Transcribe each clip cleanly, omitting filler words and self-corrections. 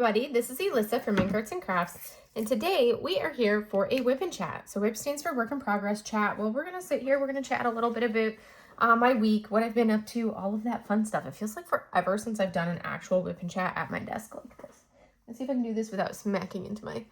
everybody, this is Elissa from Ink Arts and Crafts, and today we are here for a WIP and chat. So WIP stands for work in progress chat. Well, we're going to sit here, we're going to chat a little bit about my week, what I've been up to, all of that fun stuff. It feels like forever since I've done an actual WIP and chat at my desk like this. Let's see if I can do this without smacking into my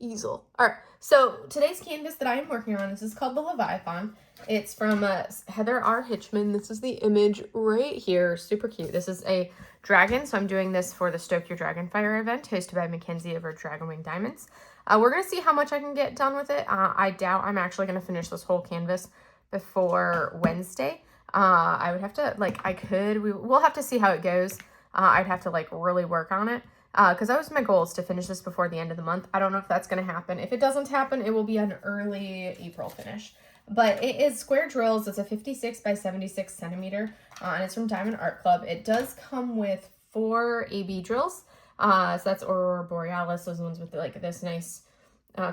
easel. All right, so today's canvas that I am working on, this is called the Leviathan. It's from Heather R. Hitchman. This is the image right here. Super cute. This is a dragon, so I'm doing this for the Stoke Your Dragonfire event hosted by Mackenzie over Dragon Wing Diamonds. We're going to see how much I can get done with it. I doubt I'm actually going to finish this whole canvas before Wednesday. I would have to, we'll have to see how it goes. I'd have to, really work on it. Because that was my goal, is to finish this before the end of the month. I don't know if that's going to happen. If it doesn't happen, it will be an early April finish. But it is square drills. It's a 56 by 76 centimeter, and it's from Diamond Art Club. It does come with 4 AB drills. So that's Aurora Borealis, those ones with this nice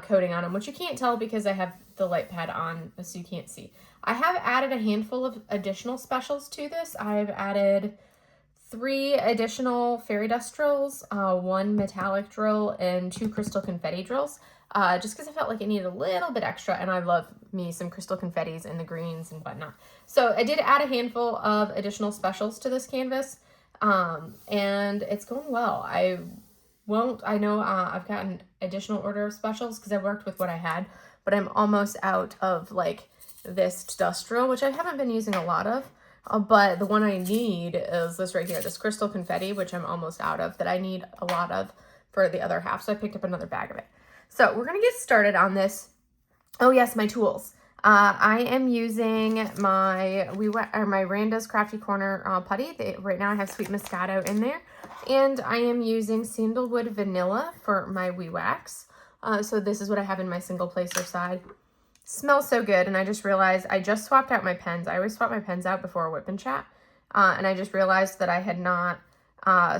coating on them, which you can't tell because I have the light pad on, so you can't see. I have added a handful of additional specials to this. I've added 3 additional fairy dust drills, 1 metallic drill, and 2 crystal confetti drills. Just because I felt like it needed a little bit extra, and I love me some crystal confettis and the greens and whatnot. So I did add a handful of additional specials to this canvas, and it's going well. I know I've got an additional order of specials because I worked with what I had, but I'm almost out of this dust drill, which I haven't been using a lot of. But the one I need is this right here, this crystal confetti, which I'm almost out of, that I need a lot of for the other half. So I picked up another bag of it. So we're going to get started on this. Oh yes, my tools. I am using my Randa's Crafty Corner putty. Right now I have Sweet Moscato in there. And I am using Sandalwood Vanilla for my wax. So this is what I have in my single placer side. Smells so good, and I just realized I just swapped out my pens. I always swap my pens out before a WIP and chat. And I just realized that I had not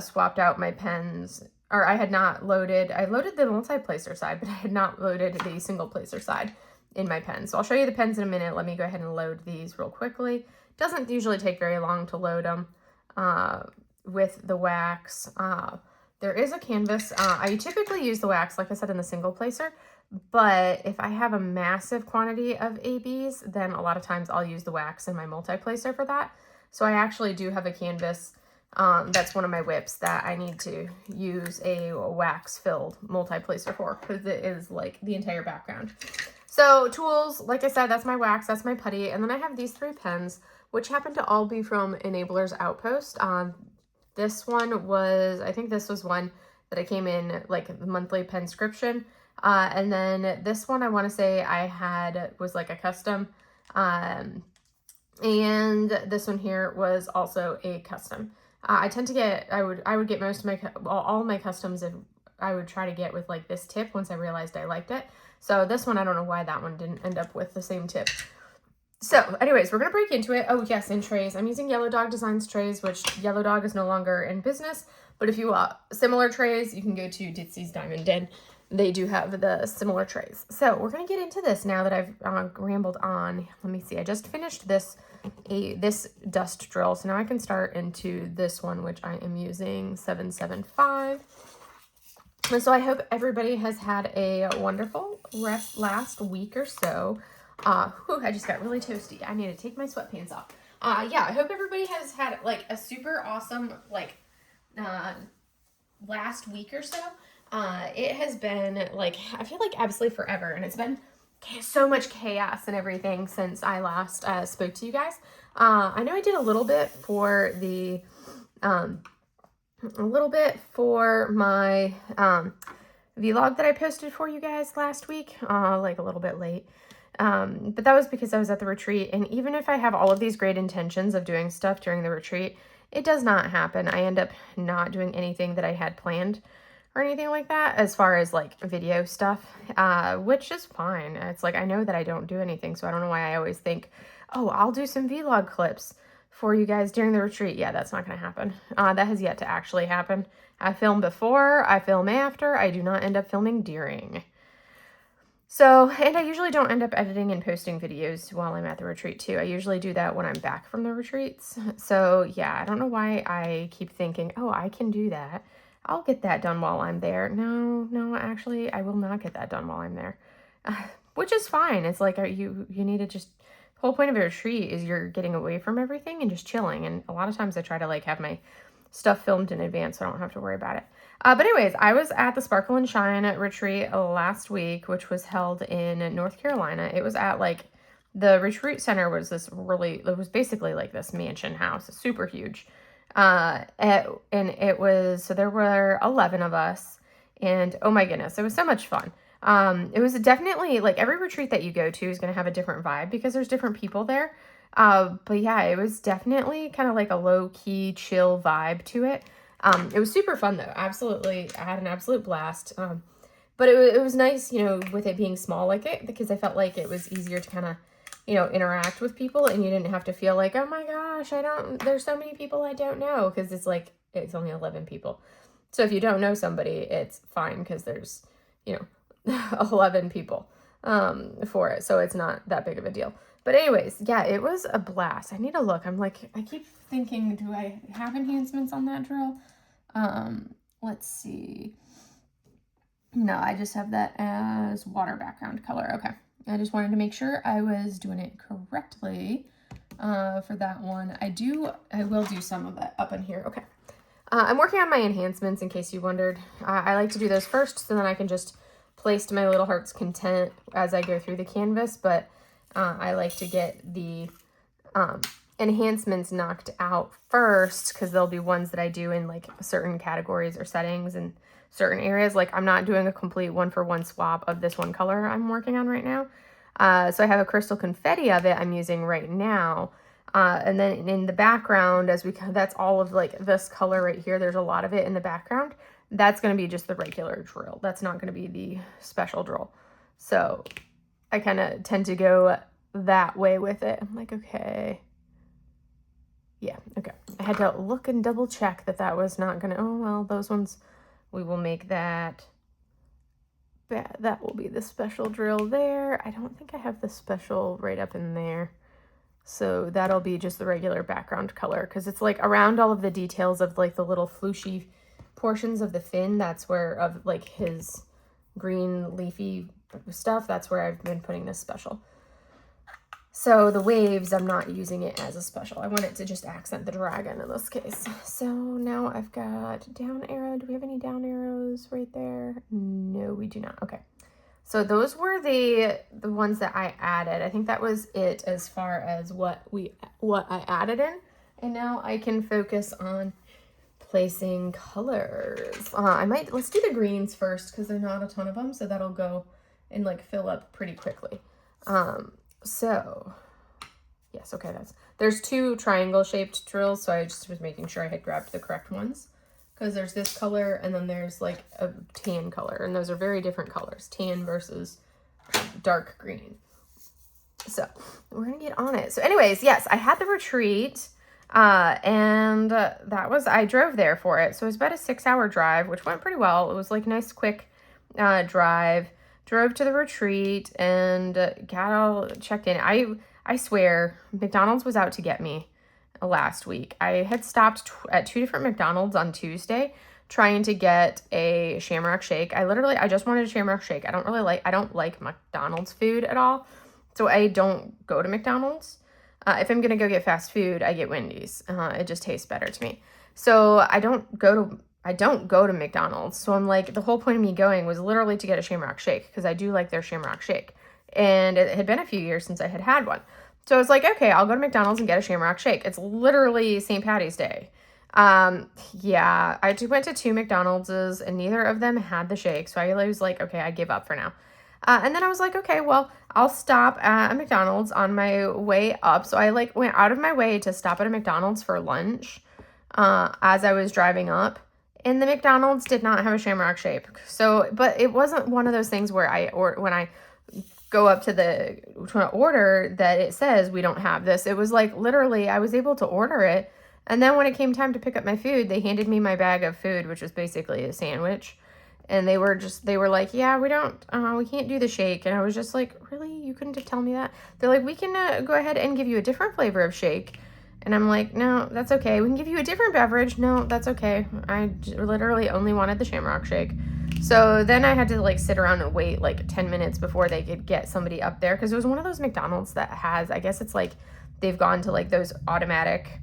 swapped out my pens, or I had not loaded, I loaded the multi-placer side, but I had not loaded the single placer side in my pen. So I'll show you the pens in a minute. Let me go ahead and load these real quickly. Doesn't usually take very long to load them with the wax. There is a canvas. I typically use the wax, like I said, in the single placer, but if I have a massive quantity of ABs, then a lot of times I'll use the wax in my multi-placer for that. So I actually do have a canvas that's one of my WIPs that I need to use a wax-filled multi-placer for, because it is the entire background. So tools, like I said, that's my wax, that's my putty, and then I have these 3 pens, which happen to all be from Enabler's Outpost. This one was, I think this was one that I came in the monthly penscription. And then this one I want to say I had was a custom. And this one here was also a custom. I tend to get, I would get most of my, all my customs, if I would try to get with this tip once I realized I liked it. So this one, I don't know why that one didn't end up with the same tip. So anyways, we're going to break into it. Oh yes, and trays. I'm using Yellow Dog Designs trays, which Yellow Dog is no longer in business. But if you want similar trays, you can go to Ditsy's Diamond Den. They do have the similar trays. So we're going to get into this now that I've rambled on. Let me see. I just finished this dust drill. So now I can start into this one, which I am using 775. And so I hope everybody has had a wonderful last week or so. I just got really toasty. I need to take my sweatpants off. Yeah, I hope everybody has had a super awesome last week or so. It has been I feel absolutely forever, and it's been so much chaos and everything since I last spoke to you guys. I know I did a little bit for the my vlog that I posted for you guys last week, a little bit late. But that was because I was at the retreat, and even if I have all of these great intentions of doing stuff during the retreat, it does not happen. I end up not doing anything that I had planned or anything like that as far as video stuff, which is fine. It's I know that I don't do anything, so I don't know why I always think, oh, I'll do some vlog clips for you guys during the retreat. Yeah, that's not going to happen. That has yet to actually happen. I film before, I film after, I do not end up filming during. So, and I usually don't end up editing and posting videos while I'm at the retreat too. I usually do that when I'm back from the retreats. So yeah, I don't know why I keep thinking, oh, I can do that. I'll get that done while I'm there. No, actually, I will not get that done while I'm there. Which is fine. It's like you need to just, the whole point of a retreat is you're getting away from everything and just chilling. And a lot of times I try to like have my stuff filmed in advance so I don't have to worry about it. But anyways, I was at the Sparkle and Shine retreat last week, which was held in North Carolina. It was at like, the retreat center was this really, it was basically like this mansion house, super huge. And it was, so there were 11 of us, and oh my goodness, it was so much fun. It was definitely like every retreat that you go to is going to have a different vibe because there's different people there. But yeah, it was definitely kind of like a low key chill vibe to it. It was super fun though. Absolutely. I had an absolute blast. But it was nice, you know, with it being small like it, because I felt like it was easier to kind of, you know, interact with people, and you didn't have to feel like, oh my gosh, there's so many people I don't know, because it's like, it's only 11 people. So if you don't know somebody, it's fine because there's, you know, 11 people for it. So it's not that big of a deal. But anyways, yeah, it was a blast. I need to look. I'm like, I keep thinking, do I have enhancements on that drill? Let's see. No, I just have that as water background color. Okay. I just wanted to make sure I was doing it correctly for that one. I will do some of that up in here. Okay. I'm working on my enhancements in case you wondered. I like to do those first so then I can just place to my little heart's content as I go through the canvas, but I like to get the enhancements knocked out first because there'll be ones that I do in like certain categories or settings and certain areas. Like I'm not doing a complete one-for-one swap of this one color I'm working on right now. So I have a crystal confetti of it I'm using right now. And then in the background, that's all of like this color right here. There's a lot of it in the background. That's going to be just the regular drill. That's not going to be the special drill. So I kind of tend to go that way with it. I'm like, okay. Yeah, okay. I had to look and double check that was not going to, oh, well, those ones, we will make that will be the special drill there. I don't think I have the special right up in there. So that'll be just the regular background color because it's like around all of the details of like the little flooshy portions of the fin. That's where, of like his green leafy stuff, that's where I've been putting this special. So the waves, I'm not using it as a special. I want it to just accent the dragon in this case. So now I've got down arrow. Do we have any down arrows right there? No, we do not. Okay. So those were the ones that I added. I think that was it as far as what I added in. And now I can focus on placing colors. Let's do the greens first because there's not a ton of them. So that'll go and like fill up pretty quickly. So yes, okay, there's two triangle shaped drills. So I just was making sure I had grabbed the correct ones because there's this color and then there's like a tan color, and those are very different colors, tan versus dark green. So we're gonna get on it. So anyways, yes, I had the retreat and I drove there for it. So it was about a 6-hour drive, which went pretty well. It was like a nice quick drive. Drove to the retreat and got all checked in. I swear, McDonald's was out to get me last week. I had stopped at 2 different McDonald's on Tuesday trying to get a Shamrock Shake. I just wanted a Shamrock Shake. I don't like McDonald's food at all. So I don't go to McDonald's. If I'm going to go get fast food, I get Wendy's. It just tastes better to me. So I don't go to McDonald's. So I'm like, the whole point of me going was literally to get a Shamrock Shake because I do like their Shamrock Shake. And it had been a few years since I had had one. So I was like, okay, I'll go to McDonald's and get a Shamrock Shake. It's literally St. Patty's Day. Yeah, I went to 2 McDonald's and neither of them had the shake. So I was like, okay, I give up for now. And then I was like, okay, well, I'll stop at a McDonald's on my way up. So I like went out of my way to stop at a McDonald's for lunch as I was driving up. And the McDonald's did not have a Shamrock Shake. So, but it wasn't one of those things where when I go up to order that it says we don't have this. It was like literally I was able to order it. And then when it came time to pick up my food, they handed me my bag of food, which was basically a sandwich. And they were like, yeah, we can't do the shake. And I was just like, really? You couldn't have told me that? They're like, we can go ahead and give you a different flavor of shake. And I'm like, no, that's okay. We can give you a different beverage. No, that's okay. I literally only wanted the Shamrock Shake. So then I had to like sit around and wait like 10 minutes before they could get somebody up there. Because it was one of those McDonald's that has, I guess it's like they've gone to like those automatic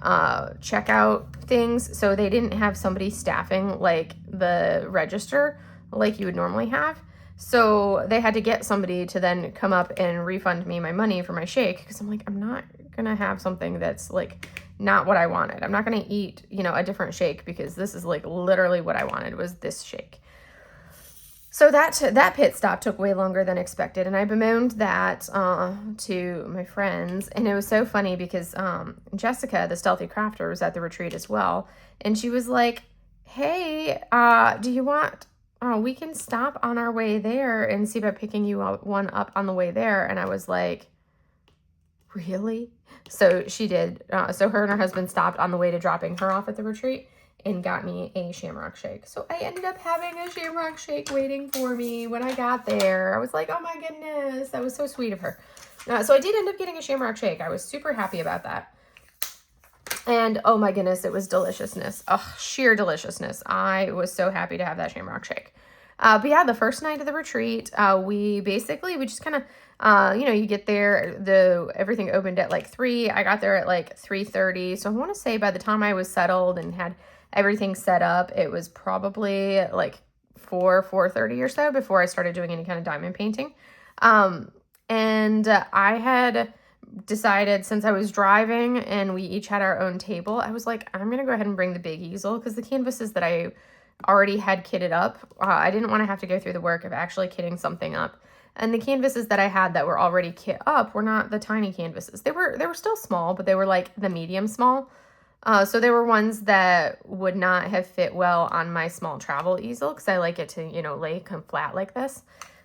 checkout things. So they didn't have somebody staffing like the register like you would normally have. So they had to get somebody to then come up and refund me my money for my shake, because I'm like, I'm not gonna have something that's like not what I wanted. I'm not gonna eat, you know, a different shake, because this is like literally what I wanted was this shake. So that pit stop took way longer than expected, and I bemoaned that to my friends, and it was so funny because Jessica, the stealthy crafter, was at the retreat as well, and she was like, hey, do you want... we can stop on our way there and see about picking you one up on the way there. And I was like, really? So she did. So her and her husband stopped on the way to dropping her off at the retreat and got me a Shamrock Shake. So I ended up having a Shamrock Shake waiting for me when I got there. I was like, oh my goodness, that was so sweet of her. So I did end up getting a Shamrock Shake. I was super happy about that. And oh my goodness, it was deliciousness. Oh, sheer deliciousness. I was so happy to have that Shamrock Shake. But yeah, the first night of the retreat, we just kind of, you know, you get there, everything opened at like 3. I got there at like 3:30. So I want to say by the time I was settled and had everything set up, it was probably like 4:30 or so before I started doing any kind of diamond painting. And I had decided, since I was driving and we each had our own table, I was like, I'm going to go ahead and bring the big easel, because the canvases that I already had kitted up, I didn't want to have to go through the work of actually kitting something up. And the canvases that I had that were already kit up were not the tiny canvases. They were still small, but they were like the medium small. So they were ones that would not have fit well on my small travel easel, because I like it to, you know, lay come flat like this.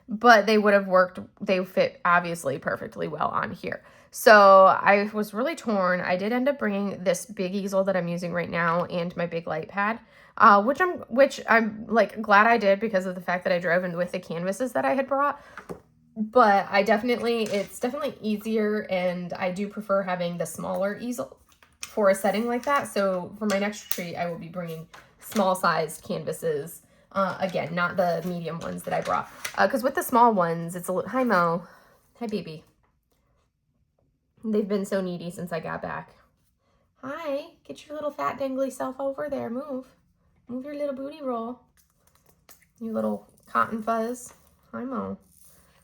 But they would have worked. They fit obviously perfectly well on here. So I was really torn. I did end up bringing this big easel that I'm using right now and my big light pad, which I'm like glad I did, because of the fact that I drove in with the canvases that I had brought. But it's definitely easier, and I do prefer having the smaller easel for a setting like that. So for my next retreat, I will be bringing small sized canvases. Again, not the medium ones that I brought. Because with the small ones, it's a little... Hi, Mo. Hi, baby. They've been so needy since I got back. Hi. Get your little fat dangly self over there. Move. Move your little booty roll. You little cotton fuzz. Hi, Mo.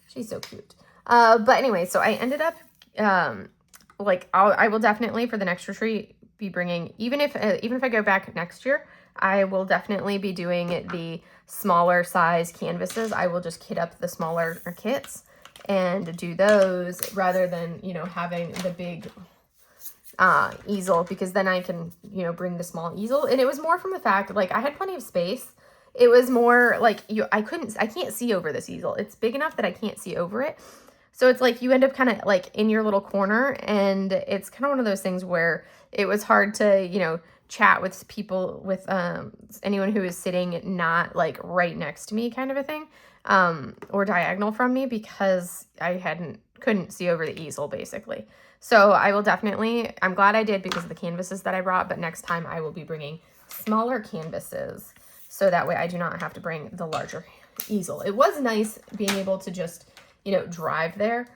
She's so cute. But anyway, so I ended up... I will definitely, for the next retreat, be bringing... Even if I go back next year... I will definitely be doing the smaller size canvases. I will just kit up the smaller kits and do those rather than, you know, having the big easel, because then I can, you know, bring the small easel. And it was more from the fact, like, I had plenty of space. It was more like I can't see over this easel. It's big enough that I can't see over it. So it's like you end up kind of like in your little corner, and it's kind of one of those things where it was hard to, you know, chat with people, with anyone who is sitting not like right next to me kind of a thing, or diagonal from me, because I couldn't see over the easel basically. So I will definitely, I'm glad I did because of the canvases that I brought, but next time I will be bringing smaller canvases, so that way I do not have to bring the larger easel. It was nice being able to just, you know, drive there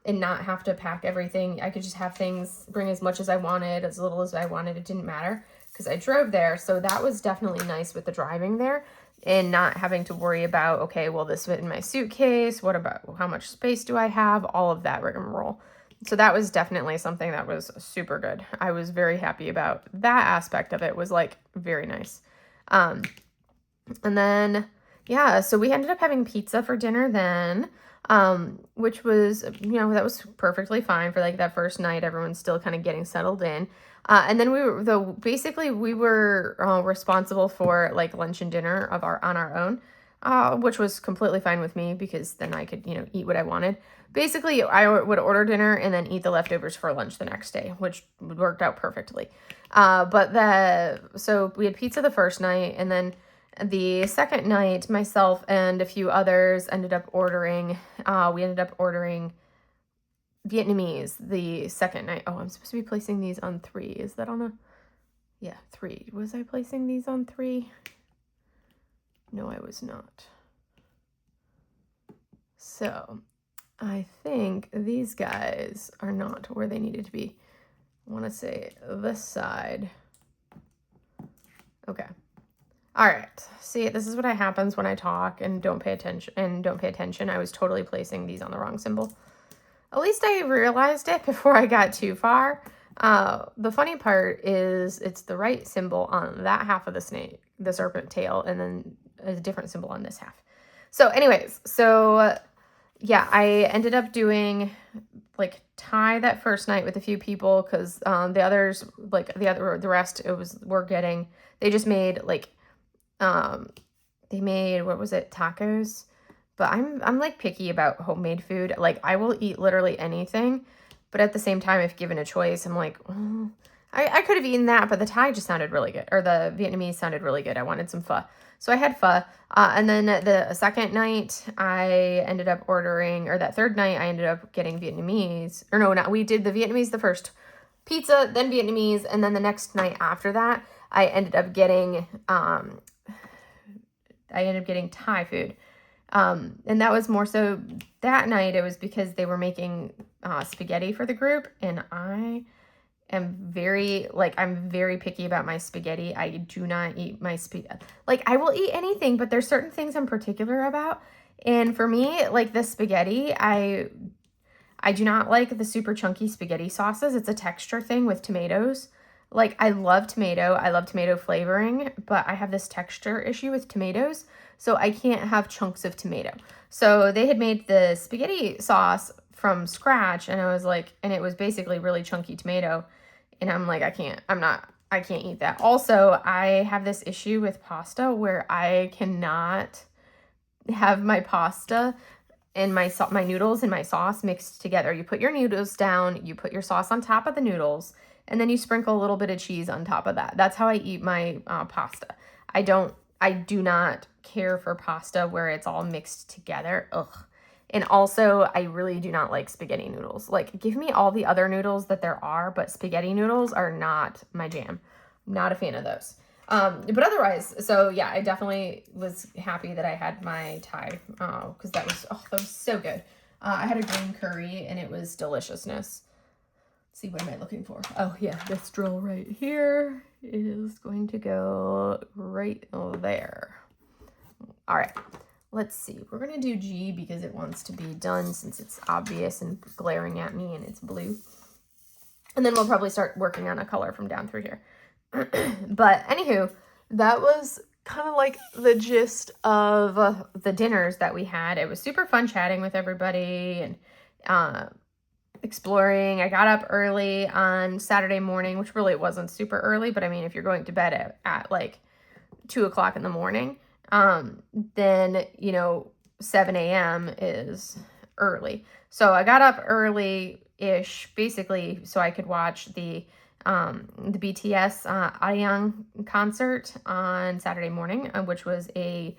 and not have to pack everything. I could just have things, bring as much as I wanted, as little as I wanted. It didn't matter because I drove there. So that was definitely nice with the driving there, and not having to worry about, okay, will this fit in my suitcase? What about how much space do I have? All of that rigmarole. So that was definitely something that was super good. I was very happy about that aspect of it. Was like very nice. And then, yeah, so we ended up having pizza for dinner then. Which was, you know, that was perfectly fine for like that first night. Everyone's still kind of getting settled in. And then we were responsible for like lunch and dinner on our own, which was completely fine with me, because then I could, you know, eat what I wanted. Basically, I would order dinner and then eat the leftovers for lunch the next day, which worked out perfectly. So we had pizza the first night, and then the second night, myself and a few others ended up ordering, Vietnamese the second night. Oh, I'm supposed to be placing these on 3. Is that on a... Yeah, 3. Was I placing these on 3? No, I was not. So I think these guys are not where they needed to be. I want to say this side. Okay. All right. See, this is what happens when I talk and don't pay attention. I was totally placing these on the wrong symbol. At least I realized it before I got too far. The funny part is it's the right symbol on that half of the snake, the serpent tail, and then a different symbol on this half. So anyways, yeah, I ended up doing like tie that first night with a few people because the others, like the rest, they just made like, they made, what was it, tacos? But I'm like picky about homemade food. Like I will eat literally anything, but at the same time, if given a choice, I'm like, oh, I could have eaten that, but the Thai just sounded really good, or the Vietnamese sounded really good. I wanted some pho. So I had pho. And then the second night I ended up ordering, or that third night I ended up getting Vietnamese, or no, not, we did the Vietnamese the first, pizza, then Vietnamese. And then the next night after that, I ended up getting Thai food. And that was more so that night. It was because they were making spaghetti for the group, and I am I'm very picky about my spaghetti. I do not eat my spaghetti. Like I will eat anything, but there's certain things I'm particular about. And for me, like the spaghetti, I do not like the super chunky spaghetti sauces. It's a texture thing with tomatoes. Like I love tomato flavoring, but I have this texture issue with tomatoes. So I can't have chunks of tomato. So they had made the spaghetti sauce from scratch, and I was like, and it was basically really chunky tomato. And I'm like, I can't eat that. Also, I have this issue with pasta where I cannot have my pasta and my noodles and my sauce mixed together. You put your noodles down, you put your sauce on top of the noodles, and then you sprinkle a little bit of cheese on top of that. That's how I eat my pasta. I do not care for pasta where it's all mixed together. Ugh. And also, I really do not like spaghetti noodles. Like, give me all the other noodles that there are, but spaghetti noodles are not my jam. I'm not a fan of those. But otherwise, so yeah, I definitely was happy that I had my Thai, because that was so good. I had a green curry, and it was deliciousness. Let's see, what am I looking for? Oh yeah, this drill right here is going to go right there. All right, let's see. We're going to do G because it wants to be done since it's obvious and glaring at me and it's blue. And then we'll probably start working on a color from down through here. But anywho, that was kind of like the gist of the dinners that we had. It was super fun chatting with everybody and exploring. I got up early on Saturday morning, which really wasn't super early, but I mean, if you're going to bed at like 2 o'clock in the morning, then, 7 a.m. is early. So I got up early-ish, basically, so I could watch the BTS Aryang concert on Saturday morning, which was a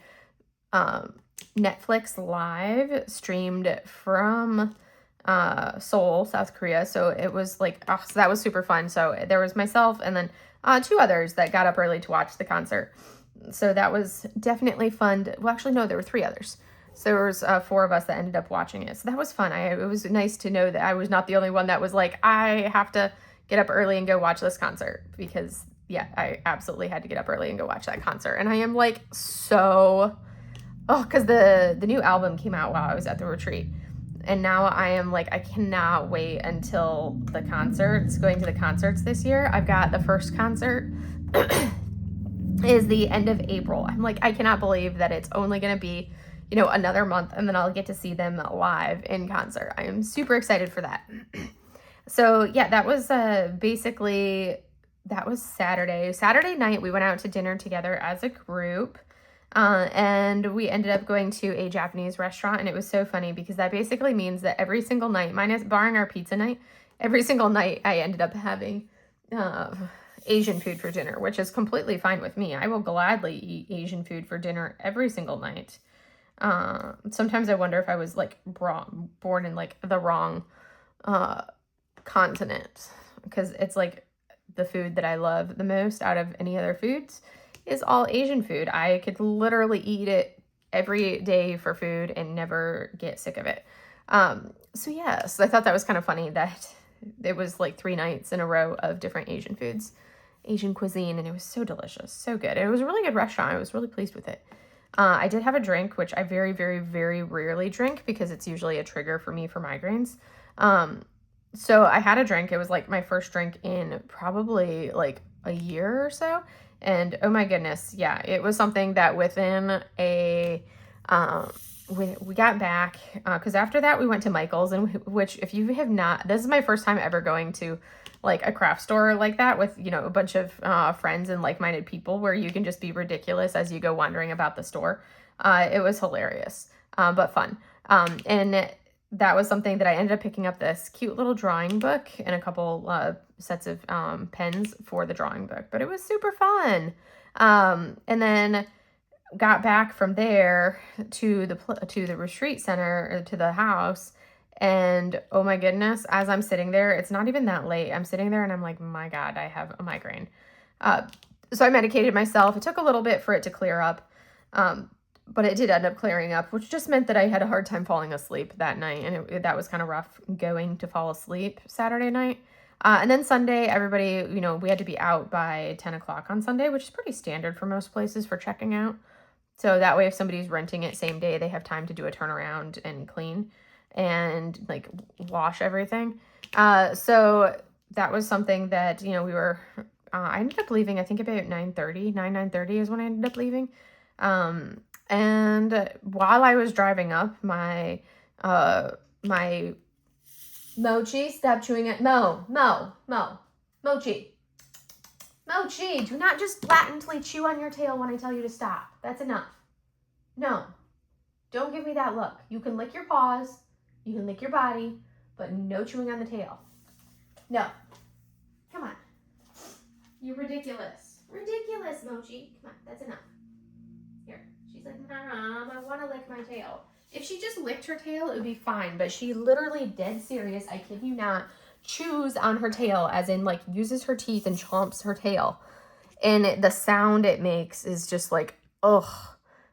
Netflix live streamed from Seoul, South Korea. So it was like, so that was super fun. So there was myself and then 2 others that got up early to watch the concert. So that was definitely fun. Well, actually, no, there were 3 others. So there was 4 of us that ended up watching it. So that was fun. It was nice to know that I was not the only one that was like, I have to get up early and go watch this concert, because yeah, I absolutely had to get up early and go watch that concert. And I am like because the new album came out while I was at the retreat. And now I am like, I cannot wait until the concerts, going to the concerts this year. I've got the first concert is the end of April. I'm like, I cannot believe that it's only going to be, another month, and then I'll get to see them live in concert. I am super excited for that. So yeah, that was basically, that was Saturday. Saturday night, we went out to dinner together as a group. And we ended up going to a Japanese restaurant, and it was so funny because that basically means that every single night, barring our pizza night, every single night I ended up having Asian food for dinner, which is completely fine with me. I will gladly eat Asian food for dinner every single night. Sometimes I wonder if I was like born in like the wrong continent, because it's like the food that I love the most out of any other foods is all Asian food. I could literally eat it every day for food and never get sick of it. So yes, I thought that was kind of funny that it was like 3 nights in a row of different Asian foods, Asian cuisine, and it was so delicious, so good. It was a really good restaurant. I was really pleased with it. I did have a drink, which I very, very, very rarely drink because it's usually a trigger for me for migraines. So I had a drink. It was like my first drink in probably like a year or so. And oh my goodness, yeah, it was something that within a, we got back, because after that we went to Michael's, and which if you have not, this is my first time ever going to like a craft store like that with, you know, a bunch of friends and like-minded people where you can just be ridiculous as you go wandering about the store. It was hilarious, but fun. And that was something that I ended up picking up this cute little drawing book and a couple sets of pens for the drawing book, but it was super fun. And then got back from there to the retreat center, or to the house, and oh my goodness, as I'm sitting there, it's not even that late. I'm sitting there and I'm like, my God, I have a migraine. So I medicated myself. It took a little bit for it to clear up. But it did end up clearing up, which just meant that I had a hard time falling asleep that night. And that was kind of rough going to fall asleep Saturday night. And then Sunday, everybody, you know, we had to be out by 10 o'clock on Sunday, which is pretty standard for most places for checking out. So that way, if somebody's renting it same day, they have time to do a turnaround and clean and like wash everything. So that was something that, you know, we were, I ended up leaving, I think about 9:30 is when I ended up leaving. And while I was driving up, my Mochi, stop chewing it. Mochi, do not just blatantly chew on your tail when I tell you to stop. That's enough. No, don't give me that look. You can lick your paws, you can lick your body, but no chewing on the tail. No, come on. You're ridiculous. Ridiculous, Mochi. Come on, that's enough. Here, she's like, Mom, I want to lick my tail. If she just licked her tail, it would be fine, but she literally, dead serious, I kid you not, chews on her tail, as in like uses her teeth and chomps her tail. And the sound it makes is just like, ugh.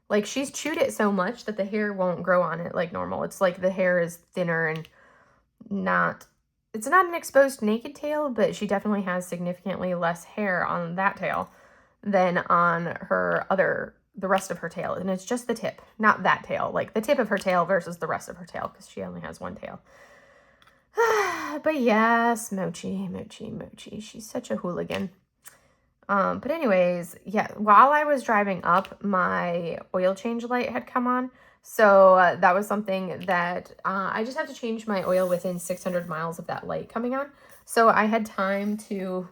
Like she's chewed it so much that the hair won't grow on it like normal. It's like the hair is thinner and it's not an exposed naked tail, but she definitely has significantly less hair on that tail than on the rest of her tail. And it's just the tip, not that tail, like the tip of her tail versus the rest of her tail, because she only has one tail. But yes, Mochi, she's such a hooligan. But anyways, yeah, while I was driving up, my oil change light had come on. So that was something that I just have to change my oil within 600 miles of that light coming on. So I had time to,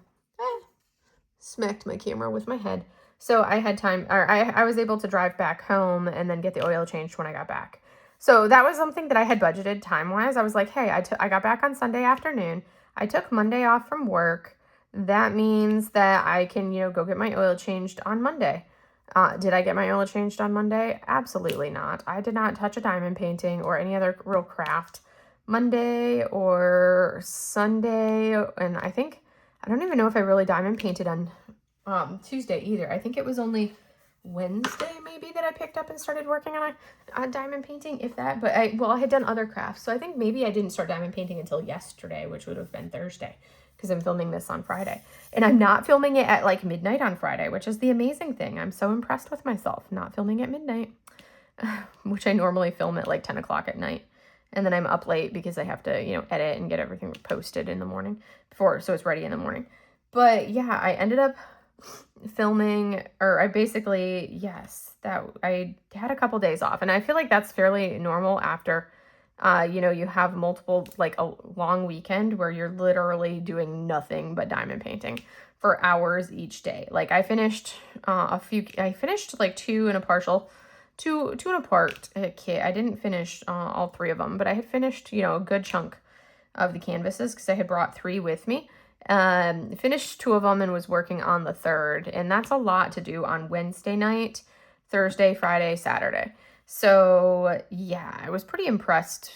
smacked my camera with my head. So I had time, or I was able to drive back home and then get the oil changed when I got back. So that was something that I had budgeted time-wise. I was like, hey, I got back on Sunday afternoon. I took Monday off from work. That means that I can, you know, go get my oil changed on Monday. Did I get my oil changed on Monday? Absolutely not. I did not touch a diamond painting or any other real craft Monday or Sunday. And I don't even know if I really diamond painted on Tuesday either. I think it was only Wednesday maybe that I picked up and started working on a diamond painting, if that. But I had done other crafts. So I think maybe I didn't start diamond painting until yesterday, which would have been Thursday, because I'm filming this on Friday. And I'm not filming it at like midnight on Friday, which is the amazing thing. I'm so impressed with myself not filming at midnight, which I normally film at like 10 o'clock at night. And then I'm up late because I have to, you know, edit and get everything posted in the morning so it's ready in the morning. But yeah, I ended up filming, or I basically, yes, that I had a couple days off. And I feel like that's fairly normal after you know, you have multiple, like a long weekend where you're literally doing nothing but diamond painting for hours each day. Like I finished like two and a part kit. I didn't finish all 3 of them, but I had finished, you know, a good chunk of the canvases because I had brought 3 with me. Finished 2 of them and was working on the 3rd. And that's a lot to do on Wednesday night, Thursday, Friday, Saturday. So yeah, I was pretty impressed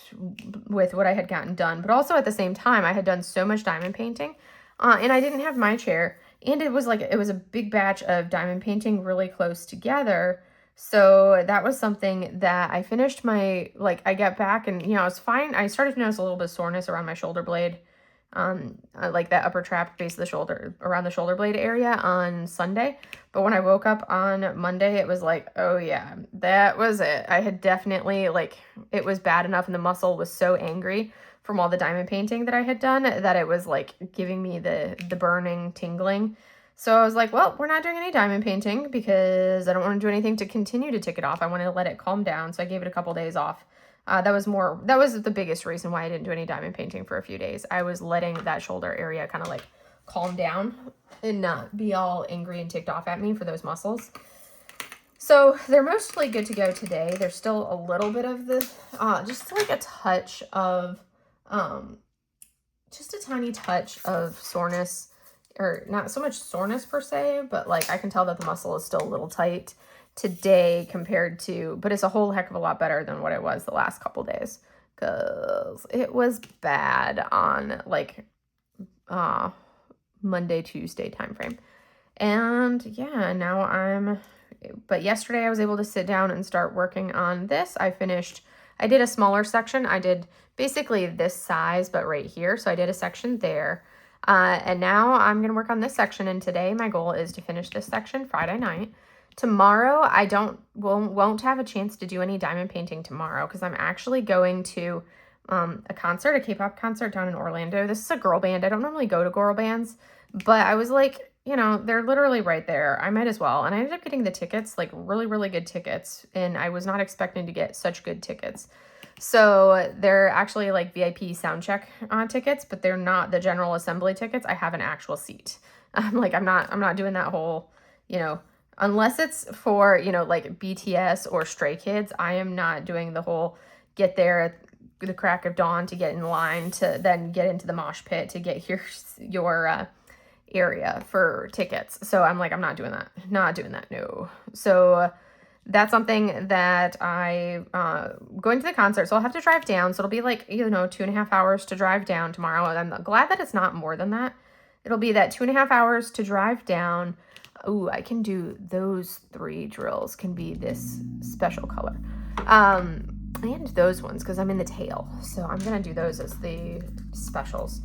with what I had gotten done, but also at the same time, I had done so much diamond painting, and I didn't have my chair, and it was a big batch of diamond painting really close together. So that was something that I finished I got back and, I was fine. I started to notice a little bit of soreness around my shoulder blade, like that upper trap base of the shoulder, around the shoulder blade area on Sunday. But when I woke up on Monday, it was like, oh yeah, that was it. I had definitely, it was bad enough and the muscle was so angry from all the diamond painting that I had done that it was like giving me the burning, tingling. So I was like, well, we're not doing any diamond painting because I don't want to do anything to continue to tick it off. I wanted to let it calm down. So I gave it a couple days off. That was the biggest reason why I didn't do any diamond painting for a few days. I was letting that shoulder area kind of like calm down and not be all angry and ticked off at me for those muscles. So they're mostly good to go today. There's still a little bit of the, just like a touch of, just a tiny touch of soreness, or not so much soreness per se, but like I can tell that the muscle is still a little tight today compared to, but it's a whole heck of a lot better than what it was the last couple days, because it was bad on like Monday, Tuesday timeframe. And yeah, but yesterday I was able to sit down and start working on this. I did a smaller section. I did basically this size, but right here. So I did a section there. And now I'm going to work on this section. And today my goal is to finish this section Friday night. Tomorrow, I won't have a chance to do any diamond painting tomorrow because I'm actually going to a K-pop concert down in Orlando. This is a girl band. I don't normally go to girl bands, but I was like, they're literally right there. I might as well. And I ended up getting the tickets, like really, really good tickets. And I was not expecting to get such good tickets. So they're actually like VIP soundcheck tickets, but they're not the general assembly tickets. I have an actual seat. I'm not doing that whole, unless it's for, like BTS or Stray Kids, I am not doing the whole get there at the crack of dawn to get in line to then get into the mosh pit to get your area for tickets. So I'm like, I'm not doing that. Not doing that, no. So that's something that going to the concert. So I'll have to drive down. So it'll be like, 2.5 hours to drive down tomorrow. And I'm glad that it's not more than that. It'll be that 2.5 hours to drive down. Ooh, I can do those 3 drills can be this special color. And those ones, because I'm in the tail. So I'm going to do those as the specials.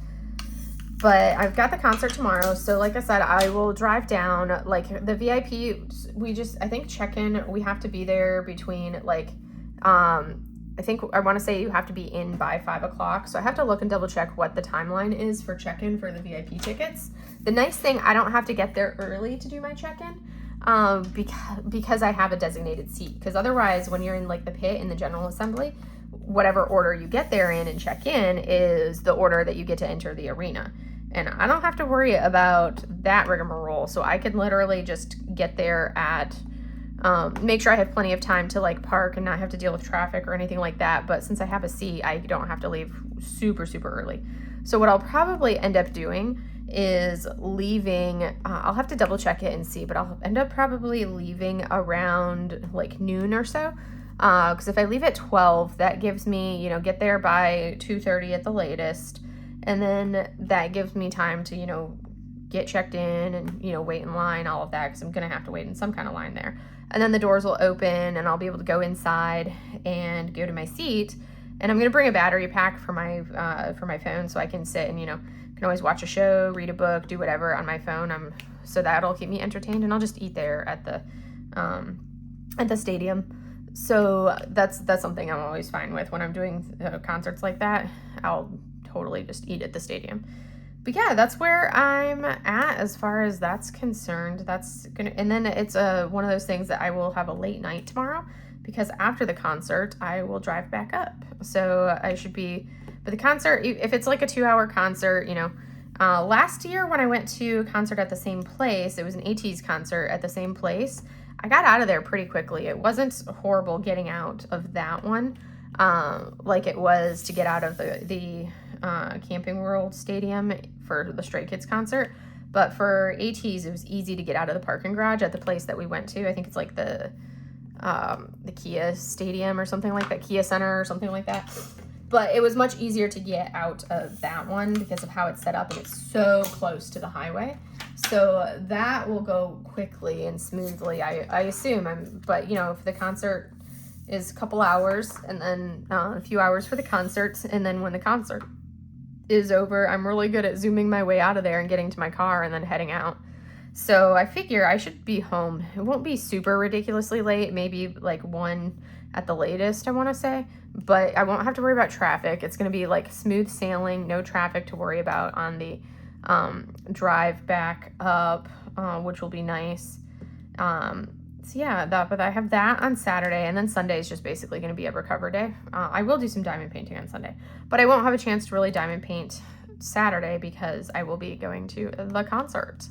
But I've got the concert tomorrow. So like I said, I will drive down. Like the VIP, I think check-in, we have to be there between I think I want to say you have to be in by 5 o'clock. So I have to look and double check what the timeline is for check-in for the VIP tickets. The nice thing, I don't have to get there early to do my check-in because I have a designated seat. Because otherwise, when you're in like the pit in the general assembly, whatever order you get there in and check in is the order that you get to enter the arena. And I don't have to worry about that rigmarole. So I can literally just get there at, make sure I have plenty of time to like park and not have to deal with traffic or anything like that. But since I have a seat, I don't have to leave super, super early. So what I'll probably end up doing is leaving, I'll have to double check it and see, but I'll end up probably leaving around like noon or so. Because if I leave at 12, that gives me, get there by 2:30 at the latest. And then that gives me time to, get checked in and, wait in line, all of that, because I'm going to have to wait in some kind of line there. And then the doors will open and I'll be able to go inside and go to my seat. And I'm going to bring a battery pack for my phone so I can sit and, can always watch a show, read a book, do whatever on my phone. So that'll keep me entertained, and I'll just eat there at the stadium. So that's something I'm always fine with when I'm doing concerts like that. I'll totally just eat at the stadium. But yeah, that's where I'm at as far as that's concerned. And then it's one of those things that I will have a late night tomorrow, because after the concert I will drive back up. So I should be, but the concert, if it's like a 2-hour concert, last year when I went to a concert at the same place, it was an ATEEZ concert at the same place, I got out of there pretty quickly. It wasn't horrible getting out of that one, like it was to get out of the Camping World Stadium for the Stray Kids concert. But for ATEEZ, it was easy to get out of the parking garage at the place that we went to. I think it's like the the Kia Stadium or something like that, Kia Center or something like that. But it was much easier to get out of that one because of how it's set up, and it's so close to the highway. So that will go quickly and smoothly, I assume. But, you know, if the concert is a couple hours and then a few hours for the concert, and then when the concert is over, I'm really good at zooming my way out of there and getting to my car and then heading out. So I figure I should be home. It won't be super ridiculously late, maybe like 1 at the latest, I want to say. But I won't have to worry about traffic. It's going to be like smooth sailing, no traffic to worry about on the drive back up, which will be nice. So yeah, but I have that on Saturday, and then Sunday is just basically going to be a recover day. I will do some diamond painting on Sunday, but I won't have a chance to really diamond paint Saturday because I will be going to the concert.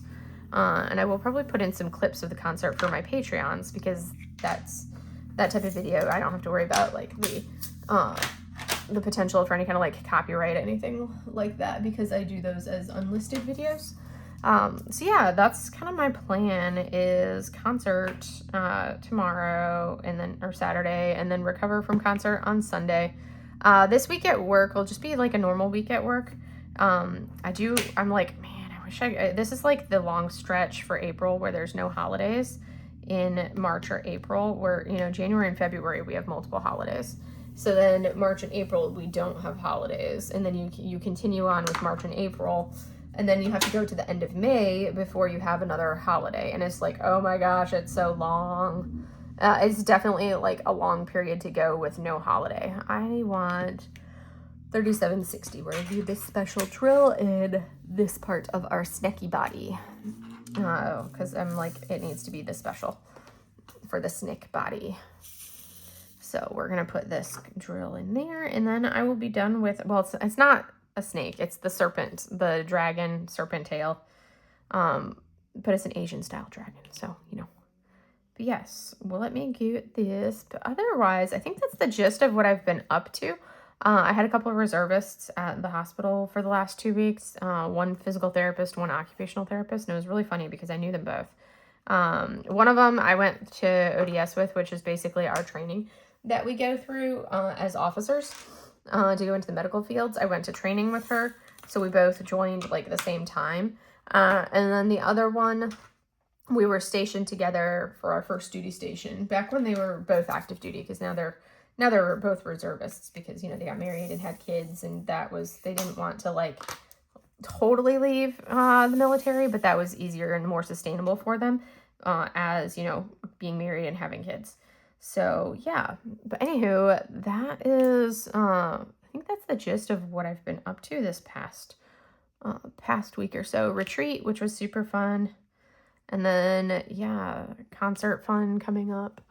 And I will probably put in some clips of the concert for my Patreons, because that's that type of video. I don't have to worry about like the potential for any kind of like copyright, anything like that, because I do those as unlisted videos. So yeah, that's kind of my plan, is concert tomorrow, and then, or Saturday, and then recover from concert on Sunday. This week at work will just be like a normal week at work. I'm like, man, I wish this is like the long stretch for April where there's no holidays in March or April, where, you know, January and February we have multiple holidays. So then March and April we don't have holidays, and then you continue on with March and April, and then you have to go to the end of May before you have another holiday. And it's like, oh my gosh, it's so long. It's definitely like a long period to go with no holiday. I want 3760, where I do this special drill in this part of our snacky body. Because I'm like, it needs to be this special for the snick body. So we're going to put this drill in there, and then I will be done with, well, it's not a snake, it's the serpent, the dragon serpent tail. But it's an Asian style dragon, so, you know. But yes, well, let me get this. But otherwise, I think that's the gist of what I've been up to. I had a couple of reservists at the hospital for the last 2 weeks. One physical therapist, one occupational therapist, and it was really funny because I knew them both. One of them I went to ODS with, which is basically our training that we go through as officers to go into the medical fields. I went to training with her, so we both joined like the same time. And then the other one, we were stationed together for our first duty station back when they were both active duty, because now they're both reservists, because, you know, they got married and had kids, and they didn't want to like totally leave the military, but that was easier and more sustainable for them as, you know, being married and having kids. So yeah, but anywho, that is I think that's the gist of what I've been up to this past week or so. Retreat, which was super fun, and then yeah, concert fun coming up.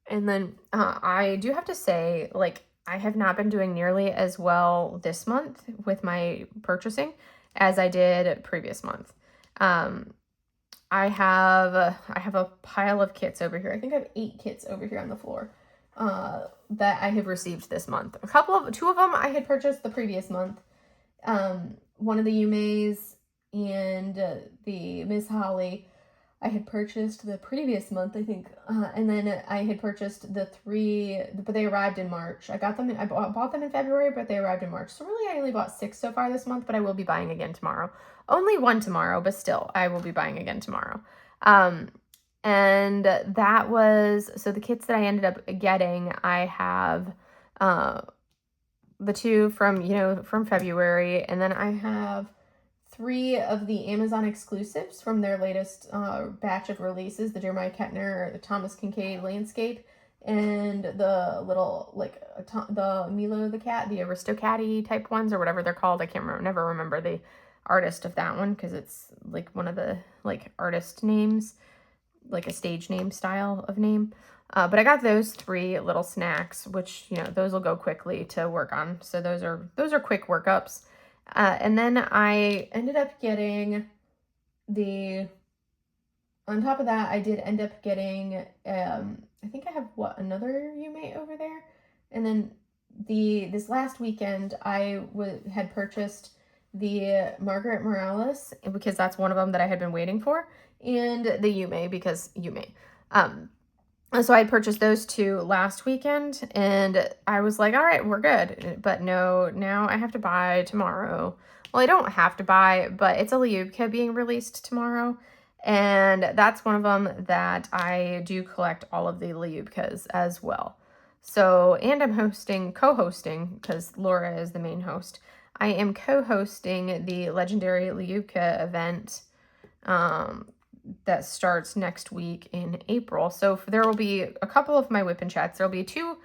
And then I do have to say, like, I have not been doing nearly as well this month with my purchasing as I did previous month. I have a pile of kits over here. I think I have 8 kits over here on the floor that I have received this month. 2 of them I had purchased the previous month. One of the Yumeis and the Miss Holly I had purchased the previous month, I think, and then I had purchased the 3, but they arrived in March. I bought them in February, but they arrived in March. So really, I only bought 6 so far this month, but I will be buying again tomorrow. Only 1 tomorrow, but still, I will be buying again tomorrow. And that was, so the kits that I ended up getting, I have the 2 from February, and then I have 3 of the Amazon exclusives from their latest batch of releases, the Jeremiah Kettner, the Thomas Kincaid landscape, and the little, like, the Milo the cat, the Aristocatty type ones, or whatever they're called. I can't never remember the artist of that one, because it's like one of the like artist names, like a stage name style of name. But I got those 3 little snacks, which, you know, those will go quickly to work on. So those are quick workups. And then I ended up getting on top of that, I did end up getting, I think I have another Yume over there. And then this last weekend, I had purchased the Margaret Morales, because that's one of them that I had been waiting for, and the Yume, because Yume. And so I purchased those two last weekend, and I was like, all right, we're good. But no, now I have to buy tomorrow. Well, I don't have to buy, but it's a Lyubka being released tomorrow. And that's one of them that I do collect all of the Lyubkas as well. So, and I'm co-hosting, because Laura is the main host. I am co-hosting the Legendary Lyubka event that starts next week in April. So there will be a couple of my WIP and chats. There'll be two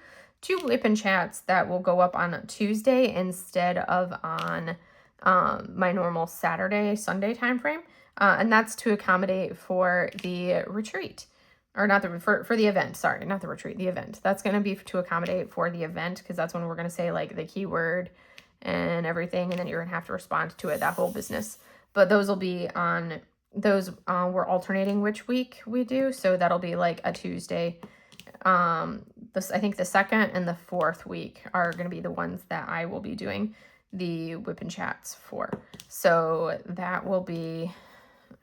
WIP and chats that will go up on Tuesday instead of on my normal Saturday, Sunday time frame. And that's to accommodate for the retreat. Or not the, for the event, sorry, not the retreat, the event. That's going to be to accommodate for the event, because that's when we're going to say like the keyword and everything, and then you're going to have to respond to it, that whole business. But those will be on, those we're alternating which week we do, so that'll be like a Tuesday. This, I think the second and the fourth week are going to be the ones that I will be doing the WIP and chats for. So that will be,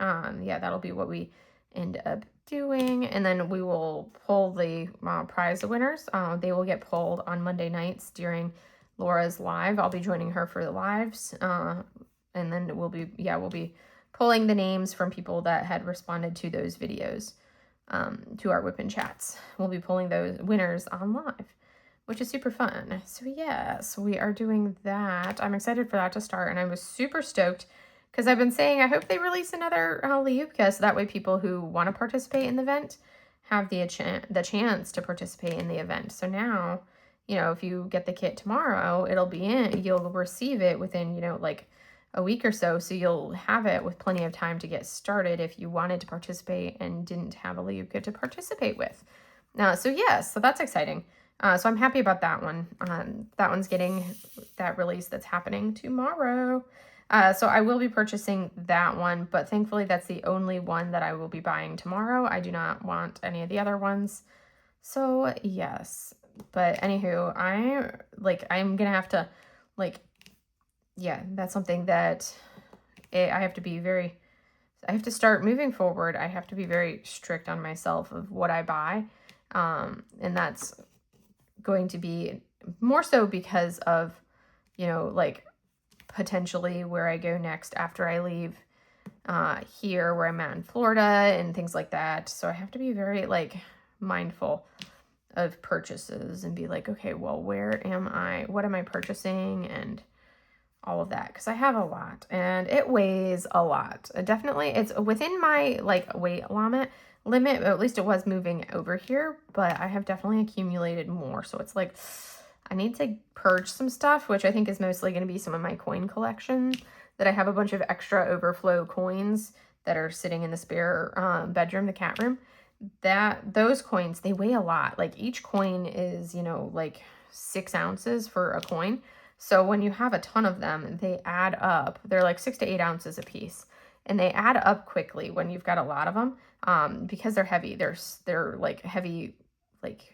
yeah, that'll be what we end up doing. And then we will pull the prize winners. They will get pulled on Monday nights during Laura's live. I'll be joining her for the lives. And then we'll be pulling the names from people that had responded to those videos, to our WIP and chats. We'll be pulling those winners on live, which is super fun. So yes, we are doing that. I'm excited for that to start, and I was super stoked because I've been saying I hope they release another Lyubka, so that way people who want to participate in the event have the chance to participate in the event. So now, you know, if you get the kit tomorrow, it'll be in, you'll receive it within, you know, like a week or so, so you'll have it with plenty of time to get started if you wanted to participate and didn't have a Lyubka to participate with. So yes, so that's exciting. So I'm happy about that one. That one's getting that release that's happening tomorrow. So I will be purchasing that one, but thankfully that's the only one that I will be buying tomorrow. I do not want any of the other ones. So yes, but anywho, I'm gonna have to, like, yeah, that's something that I have to be I have to start moving forward. I have to be very strict on myself of what I buy. And that's going to be more so because of, you know, like potentially where I go next after I leave here, where I'm at in Florida and things like that. So I have to be very like mindful of purchases and be like, okay, well, where am I? What am I purchasing? And all of that, because I have a lot and it weighs a lot. Definitely it's within my like weight limit, at least it was moving over here, but I have definitely accumulated more. So it's like I need to purge some stuff, which I think is mostly going to be some of my coin collection, that I have a bunch of extra overflow coins that are sitting in the spare bedroom, the cat room. Those coins, they weigh a lot. Like each coin is, you know, like 6 ounces for a coin. So when you have a ton of them, they add up. They're like 6 to 8 ounces a piece, and they add up quickly when you've got a lot of them, because they're heavy. They're like heavy, like